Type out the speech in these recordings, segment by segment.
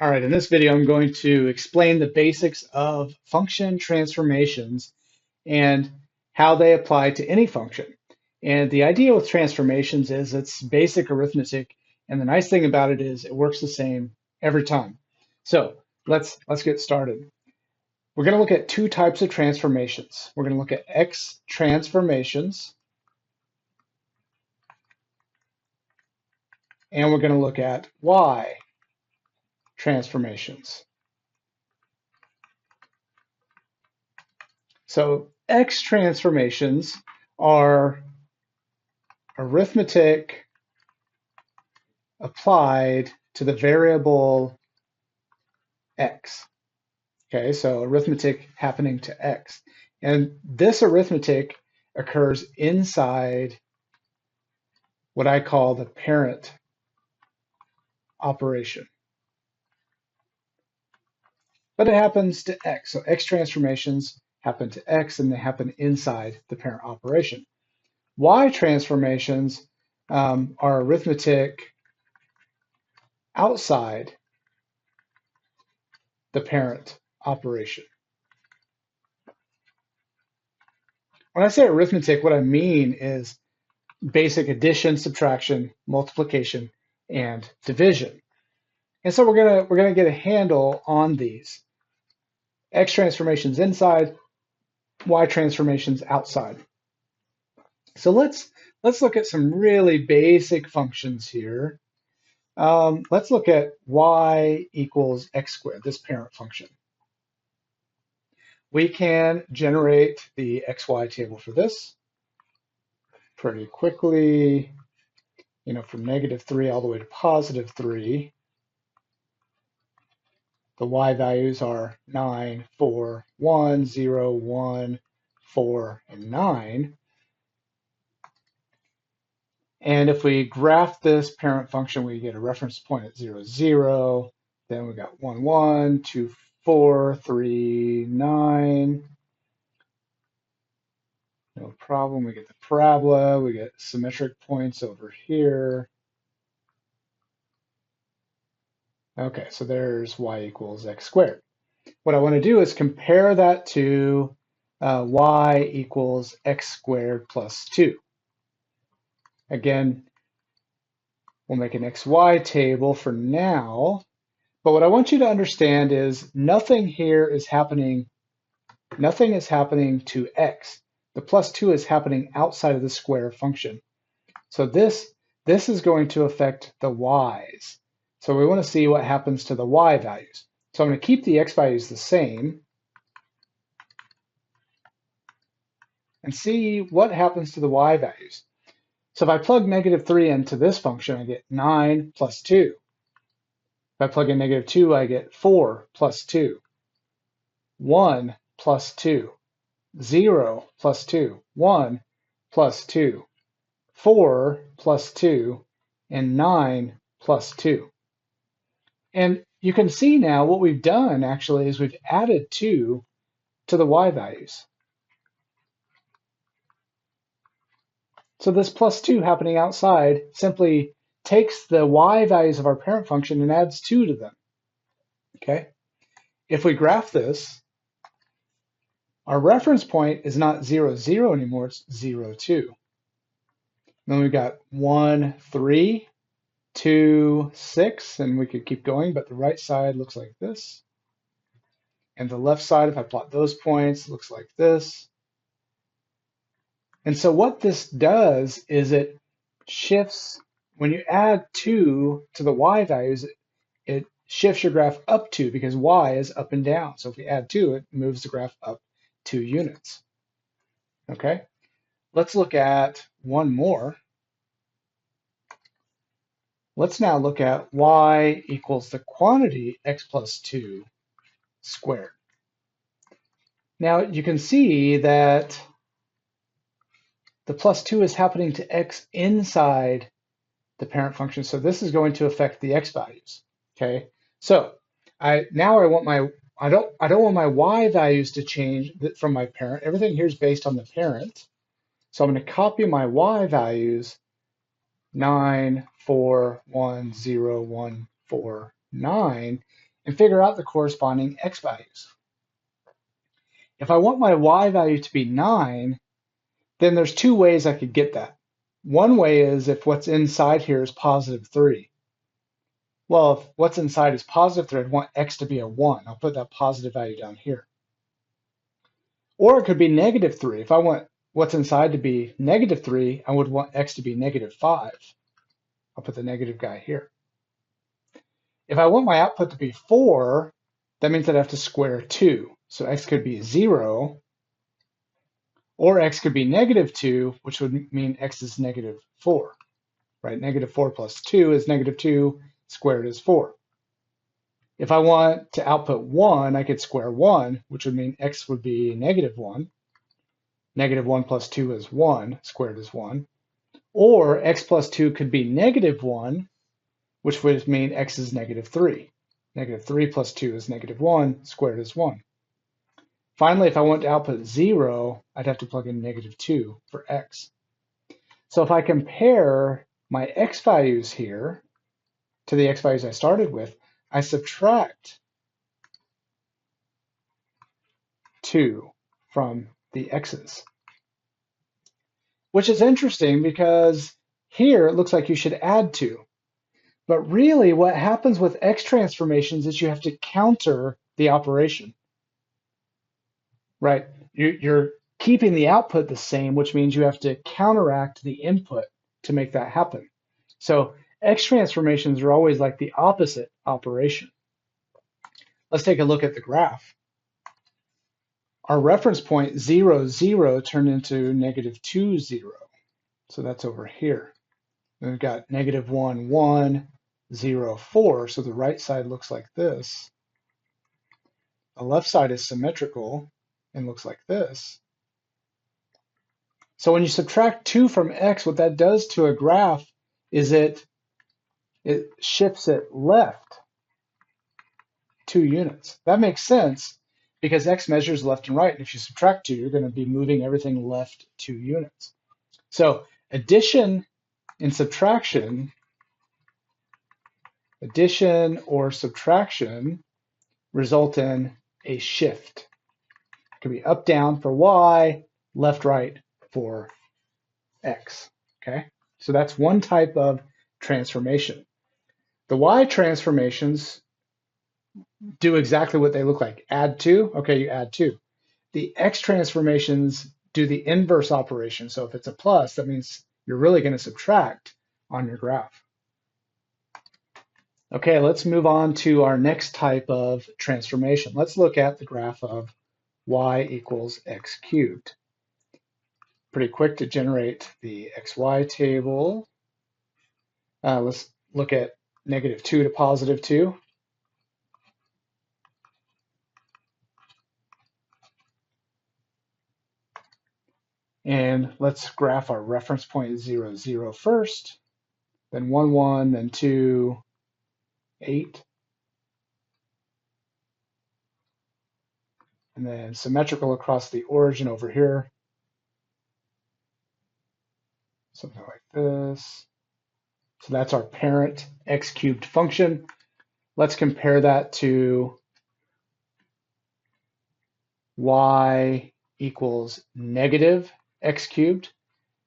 All right, in this video, I'm going to explain the basics of function transformations and how they apply to any function. And the idea with transformations is it's basic arithmetic, and the nice thing about it is it works the same every time. So let's get started. We're going to look at two types of transformations. We're going to look at x transformations, and we're going to look at y transformations. So x transformations are arithmetic applied to the variable x. Okay, so arithmetic happening to x. And this arithmetic occurs inside what I call the parent operation. But it happens to x. So x transformations happen to x and they happen inside the parent operation. Y transformations are arithmetic outside the parent operation. When I say arithmetic, what I mean is basic addition, subtraction, multiplication, and division. And so we're gonna get a handle on these. X transformations inside, Y transformations outside. So let's look at some really basic functions here. Let's look at y equals x squared, this parent function. We can generate the xy table for this pretty quickly, from -3 all the way to +3. The y values are 9, 4, 1, 0, 1, 4, and 9. And if we graph this parent function, we get a reference point at 0, 0. Then we got 1, 1, 2, 4, 3, 9. No problem. We get the parabola. We get symmetric points over here. Okay, so there's y equals x squared. What I want to do is compare that to y equals x squared plus 2. Again, we'll make an xy table for now, but what I want you to understand is nothing is happening to x. The plus 2 is happening outside of the square function. So this is going to affect the y's. So we want to see what happens to the y values. So I'm going to keep the x values the same and see what happens to the y values. So if I plug -3 into this function, I get 9 plus 2. If I plug in -2, I get 4 plus 2, 1 plus 2, 0 plus 2, 1 plus 2, 4 plus 2, and 9 plus 2. And you can see now what we've done actually is we've added 2 to the y values. So this plus 2 happening outside simply takes the y values of our parent function and adds 2 to them. Okay? If we graph this, our reference point is not 0, 0 anymore, it's 0, 2. Then we've got 1, 3, 2, 6, and we could keep going, but the right side looks like this. And the left side, if I plot those points, looks like this. And so what this does is it shifts, when you add 2 to the y values, it shifts your graph up 2 because y is up and down. So if we add 2, it moves the graph up 2 units. Okay, let's look at one more. Let's now look at y equals the quantity x plus 2 squared. Now you can see that the plus 2 is happening to x inside the parent function, so this is going to affect the x values. Okay, so I don't want my y values to change from my parent. Everything here is based on the parent, so I'm going to copy my y values 9, 4, 1, 0, 1, 4, 9, and figure out the corresponding x values. If I want my y value to be 9, then there's two ways I could get that. One way is if what's inside here is positive 3. Well, if what's inside is positive 3, I'd want x to be a 1. I'll put that positive value down here. Or it could be negative 3. If I want what's inside to be negative 3, I would want x to be negative 5. I'll put the negative guy here. If I want my output to be 4, that means I'd have to square 2. So x could be 0, or x could be negative 2, which would mean x is negative 4, right? Negative 4 plus 2 is negative 2, squared is 4. If I want to output 1, I could square 1, which would mean x would be negative 1. Negative 1 plus 2 is 1, squared is 1. Or x plus 2 could be negative 1, which would mean x is negative 3. Negative 3 plus 2 is negative 1, squared is 1. Finally, if I want to output 0, I'd have to plug in negative 2 for x. So if I compare my x values here to the x values I started with, I subtract 2 from the x's, which is interesting because here it looks like you should add 2. But really what happens with x transformations is you have to counter the operation, right? You're keeping the output the same, which means you have to counteract the input to make that happen. So x transformations are always like the opposite operation. Let's take a look at the graph. Our reference point 0, 0 turned into negative 2, 0. So that's over here. And we've got negative 1, 1, 0, 4. So the right side looks like this. The left side is symmetrical and looks like this. So when you subtract 2 from x, what that does to a graph is it shifts it left 2 units. That makes sense because x measures left and right. And if you subtract 2, you're going to be moving everything left 2 units. So addition and subtraction, addition or subtraction result in a shift. It could be up, down for y, left, right for x. Okay, so that's one type of transformation. The y transformations do exactly what they look like. Add 2, okay, you add 2. The x transformations do the inverse operation. So if it's a plus, that means you're really going to subtract on your graph. Okay, let's move on to our next type of transformation. Let's look at the graph of y equals x cubed. Pretty quick to generate the xy table. Let's look at negative 2 to positive 2. And let's graph our reference point 0, 0 first, then 1, 1, then 2, 8. And then symmetrical across the origin over here. Something like this. So that's our parent x cubed function. Let's compare that to y equals negative x cubed.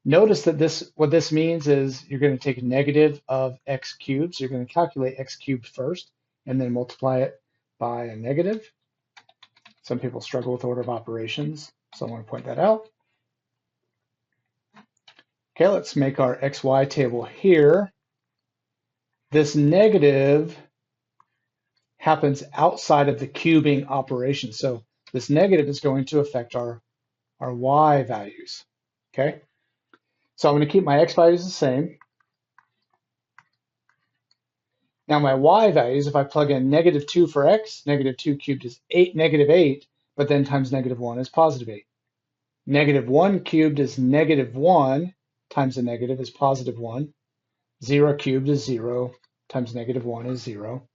Notice that what this means is you're going to take negative of x cubed. So you're going to calculate x cubed first and then multiply it by a negative. Some people struggle with order of operations, so I want to point that out. Okay, let's make our xy table here. This negative happens outside of the cubing operation. So this negative is going to affect our y values. Okay, so I'm going to keep my x values the same. Now my y values, if I plug in negative 2 for x, negative 2 cubed is negative 8, but then times negative 1 is positive 8. Negative 1 cubed is negative 1 times the negative is positive 1. 0 cubed is 0 times negative 1 is 0.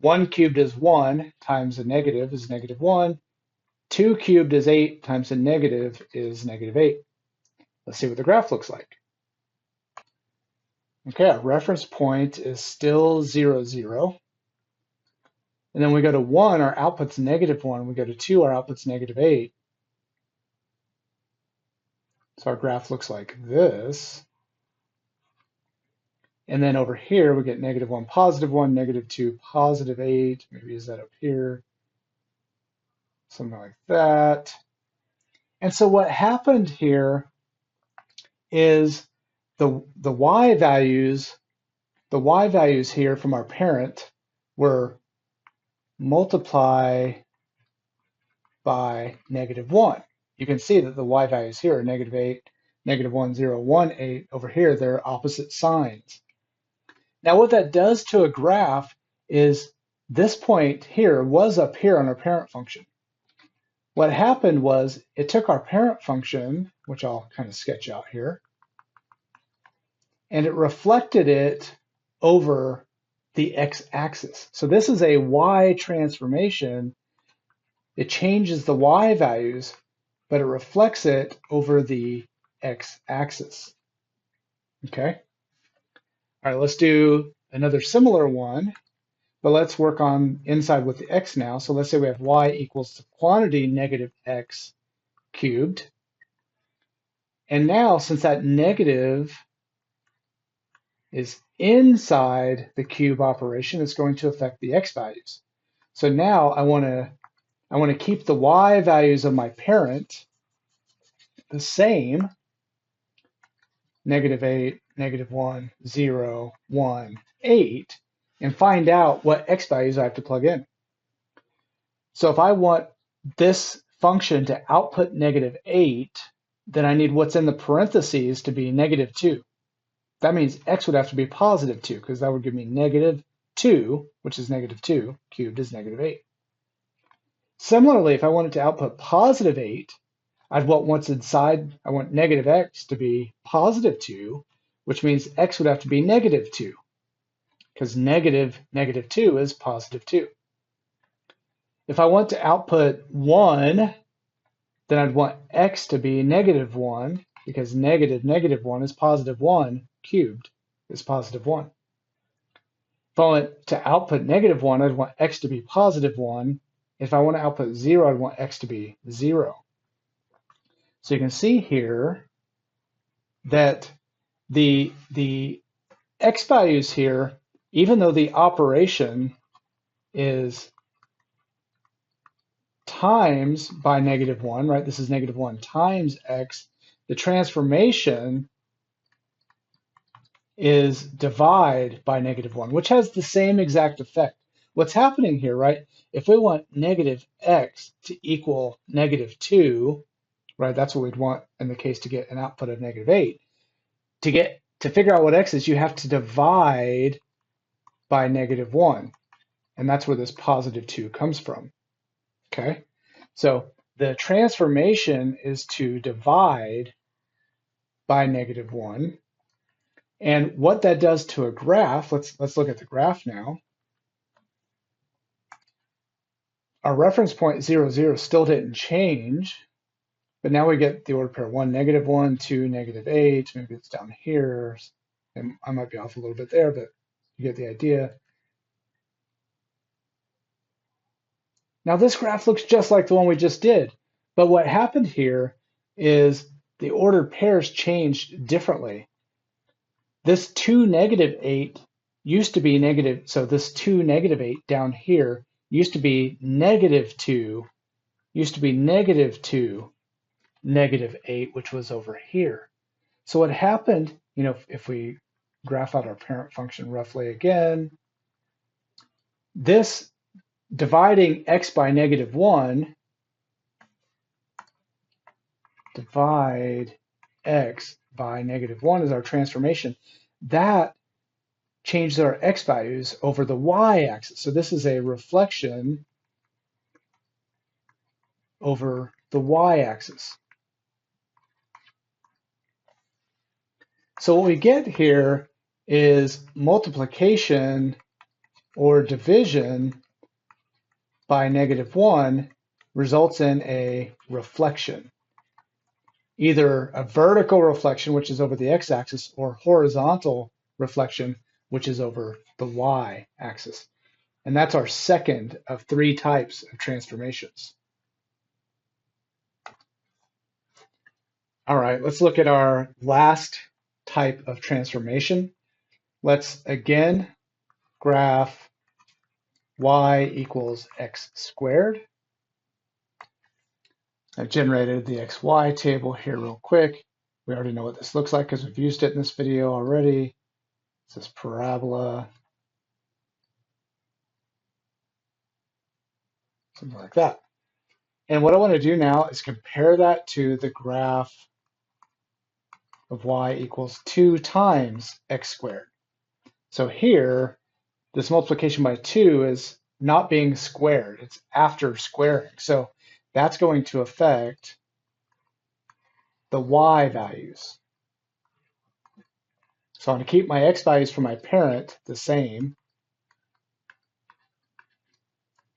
1 cubed is 1 times the negative is negative 1. 2 cubed is 8 times the negative is negative 8. Let's see what the graph looks like. Okay, our reference point is still 0, 0. And then we go to 1, our output's -1. We go to 2, our output's -8. So our graph looks like this. And then over here, we get -1, +1, -2, +8. Maybe is that up here? Something like that. And so what happened here is the y values here from our parent were multiply by -1. You can see that the y values here are -8, -1, 0, 1, 8. Over here, they're opposite signs. Now what that does to a graph is this point here was up here on our parent function. What happened was it took our parent function, which I'll kind of sketch out here, and it reflected it over the x-axis. So this is a y transformation. It changes the y values, but it reflects it over the x-axis. Okay. All right, let's do another similar one, but let's work on inside with the x now. So let's say we have y equals the quantity -x cubed. And now, since that negative is inside the cube operation, it's going to affect the x values. So now I want to keep the y values of my parent the same, -8, -1, 0, 1, 8, and find out what x values I have to plug in. So if I want this function to output -8, then I need what's in the parentheses to be -2. That means x would have to be +2, because that would give me -2, which is -2, cubed is -8. Similarly, if I wanted to output +8, I'd want what's inside, I want -x to be +2, which means x would have to be -2, because -2 is +2. If I want to output 1, then I'd want x to be -1, because -1 is +1 cubed is +1. If I want to output -1, I'd want x to be +1. If I want to output 0, I'd want x to be 0. So you can see here that the x values here, even though the operation is times by -1, right? This is -1 times x. The transformation is divide by -1, which has the same exact effect. What's happening here, right? If we want -x to equal -2, right? That's what we'd want in the case to get an output of -8. To figure out what x is, you have to divide by -1, and that's where this +2 comes from. Okay, so the transformation is to divide by -1. And what that does to a graph, let's look at the graph now. Our reference point 0, 0 still didn't change, but now we get the order pair 1, -1, 2, -8. Maybe it's down here. And I might be off a little bit there, but you get the idea. Now this graph looks just like the one we just did, but what happened here is the ordered pairs changed differently. This 2, -8 used to be negative, so this 2, -8 down here used to be -2, used to be -2, -8, which was over here. So what happened, if we graph out our parent function roughly again, this dividing x by -1, divide x by -1 is our transformation. That changed our x values over the y-axis. So this is a reflection over the y-axis. So what we get here is multiplication or division by -1 results in a reflection. Either a vertical reflection, which is over the x-axis, or horizontal reflection, which is over the y-axis. And that's our second of 3 types of transformations. All right, let's look at our last type of transformation. Let's again graph y equals x squared. I've generated the xy table here real quick. We already know what this looks like because we've used it in this video already. This is parabola, something like that. And what I want to do now is compare that to the graph of y equals 2 times x squared. So here, this multiplication by 2 is not being squared. It's after squaring. So that's going to affect the y values. So I'm going to keep my x values for my parent the same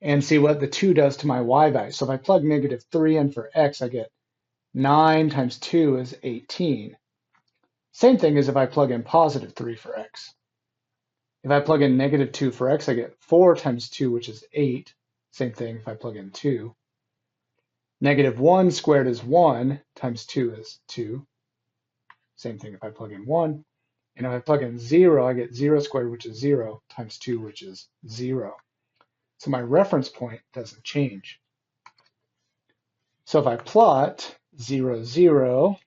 and see what the 2 does to my y value. So if I plug -3 in for x, I get 9 times 2 is 18. Same thing as if I plug in +3 for x. If I plug in -2 for x, I get 4 times 2, which is 8. Same thing if I plug in 2. -1 squared is 1 times 2 is 2. Same thing if I plug in 1. And if I plug in 0, I get 0 squared, which is 0, times 2, which is 0. So my reference point doesn't change. So if I plot 0, 0,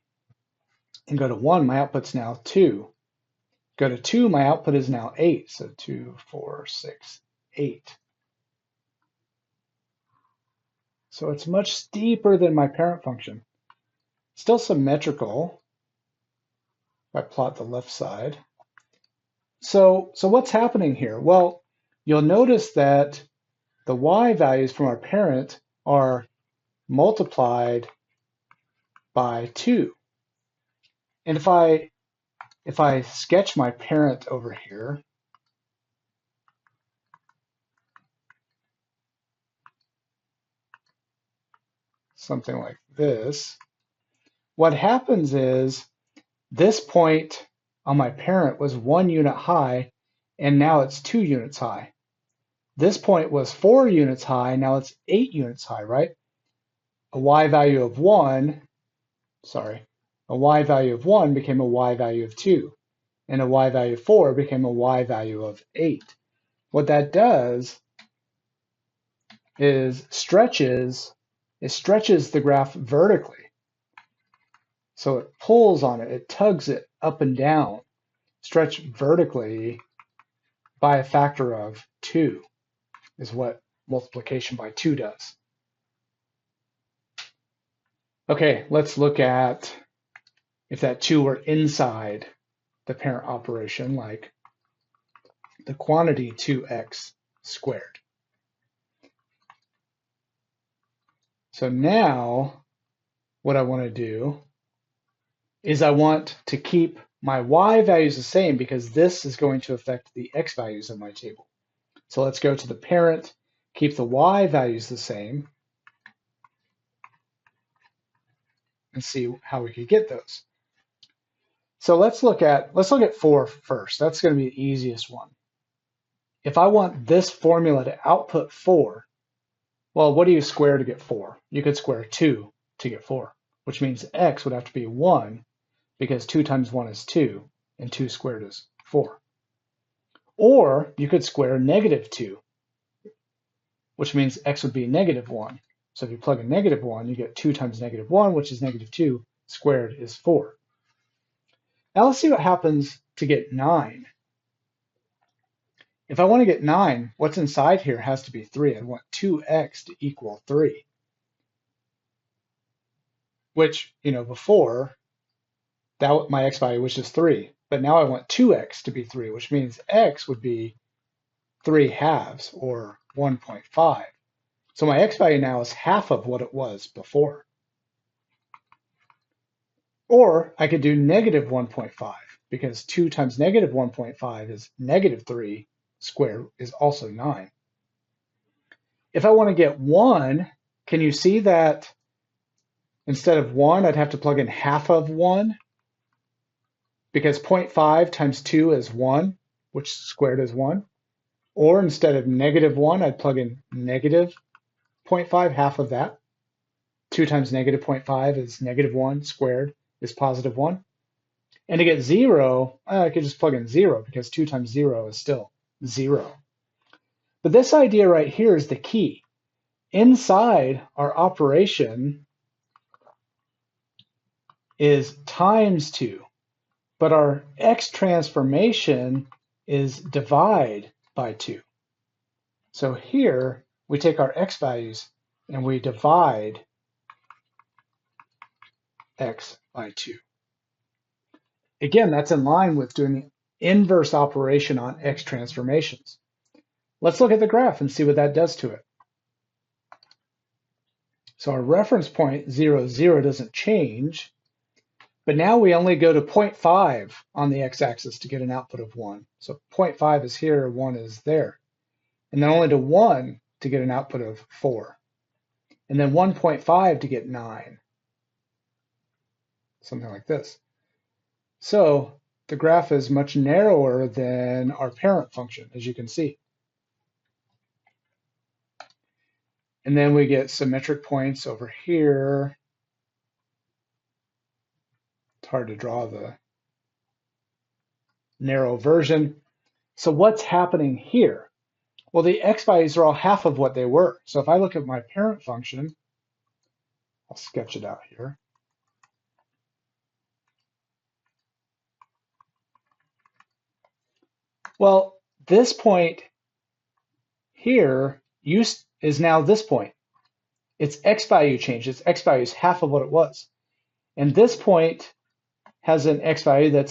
and go to 1, my output's now 2. Go to 2, my output is now 8. So 2, 4, 6, 8. So it's much steeper than my parent function. Still symmetrical if I plot the left side. So what's happening here? Well, you'll notice that the y values from our parent are multiplied by 2. And if I sketch my parent over here, something like this, what happens is this point on my parent was 1 unit high, and now it's 2 units high. This point was 4 units high, now it's 8 units high, right? A y value of 1, a y value of 1 became a y value of 2, and a y value of 4 became a y value of 8. What that does is it stretches the graph vertically. So it pulls on it, it tugs it up and down, stretch vertically by a factor of 2 is what multiplication by 2 does. Okay, let's look at if that 2 were inside the parent operation, like the quantity 2x squared. So now what I want to do is I want to keep my y values the same because this is going to affect the x values of my table. So let's go to the parent, keep the y values the same, and see how we could get those. So let's look at 4 first. That's going to be the easiest one. If I want this formula to output 4, well, what do you square to get 4? You could square 2 to get 4, which means x would have to be 1 because 2 times 1 is 2, and 2 squared is 4. Or you could square -2, which means x would be -1. So if you plug in -1, you get 2 times -1, which is -2, squared is 4. Now let's see what happens to get 9. If I want to get 9, what's inside here has to be 3. I want 2x to equal 3, which, before, that my x value was just 3. But now I want 2x to be 3, which means x would be 3/2 or 1.5. So my x value now is half of what it was before. Or I could do -1.5 because 2 times -1.5 is -3 squared is also 9. If I want to get 1, can you see that instead of 1, I'd have to plug in half of 1? Because 0.5 times 2 is 1, which squared is 1. Or instead of -1, I'd plug in negative 0.5, half of that. 2 times negative 0.5 is -1 squared is positive 1. And to get 0, I could just plug in 0 because 2 times 0 is still 0. But this idea right here is the key. Inside our operation is times 2, but our x transformation is divide by 2. So here we take our x values and we divide x by 2. Again, that's in line with doing the inverse operation on x transformations. Let's look at the graph and see what that does to it. So our reference point 0, 0 doesn't change, but now we only go to 0.5 on the x-axis to get an output of 1. So 0.5 is here, 1 is there. And then only to 1 to get an output of 4. And then 1.5 to get 9. Something like this. So the graph is much narrower than our parent function, as you can see. And then we get symmetric points over here. It's hard to draw the narrow version. So what's happening here? Well, the x values are all half of what they were. So if I look at my parent function, I'll sketch it out here. Well, this point here is now this point. Its x value changed. Its x value is half of what it was. And this point has an x value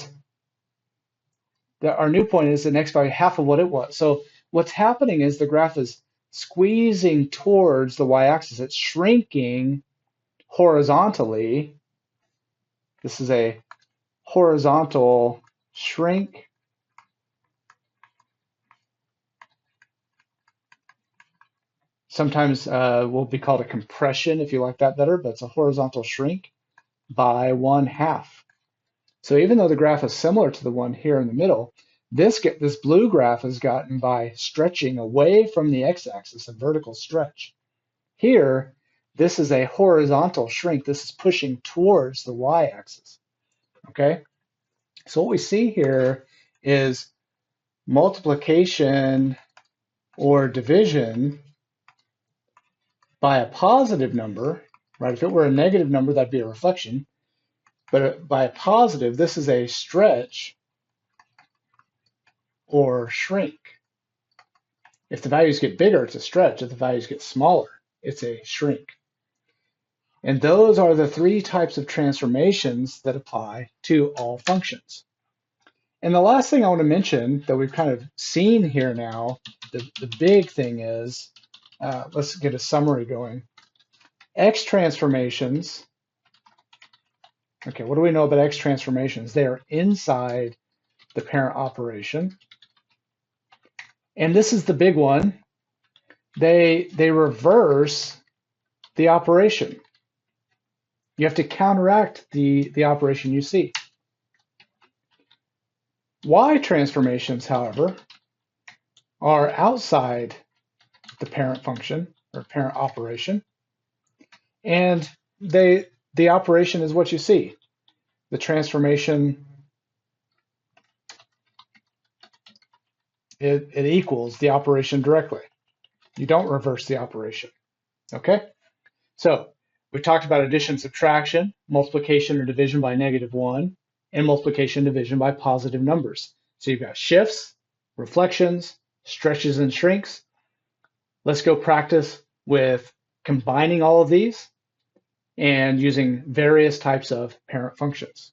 our new point is an x value half of what it was. So what's happening is the graph is squeezing towards the y-axis. It's shrinking horizontally. This is a horizontal shrink. Sometimes will be called a compression if you like that better, but it's a horizontal shrink by 1/2. So even though the graph is similar to the one here in the middle, this blue graph is gotten by stretching away from the x-axis, a vertical stretch. Here, this is a horizontal shrink. This is pushing towards the y-axis. Okay? So what we see here is multiplication or division by a positive number, right? If it were a negative number, that'd be a reflection. But by a positive, this is a stretch or shrink. If the values get bigger, it's a stretch. If the values get smaller, it's a shrink. And those are the 3 types of transformations that apply to all functions. And the last thing I want to mention that we've kind of seen here now, the big thing is, let's get a summary going. X transformations, okay, what do we know about X transformations? They are inside the parent operation. And this is the big one. They reverse the operation. You have to counteract the operation you see. Y transformations, however, are outside the parent function or parent operation. And the operation is what you see. The transformation, it equals the operation directly. You don't reverse the operation. Okay? So we talked about addition, subtraction, multiplication or division by -1, and multiplication and division by positive numbers. So you've got shifts, reflections, stretches and shrinks. Let's go practice with combining all of these and using various types of parent functions.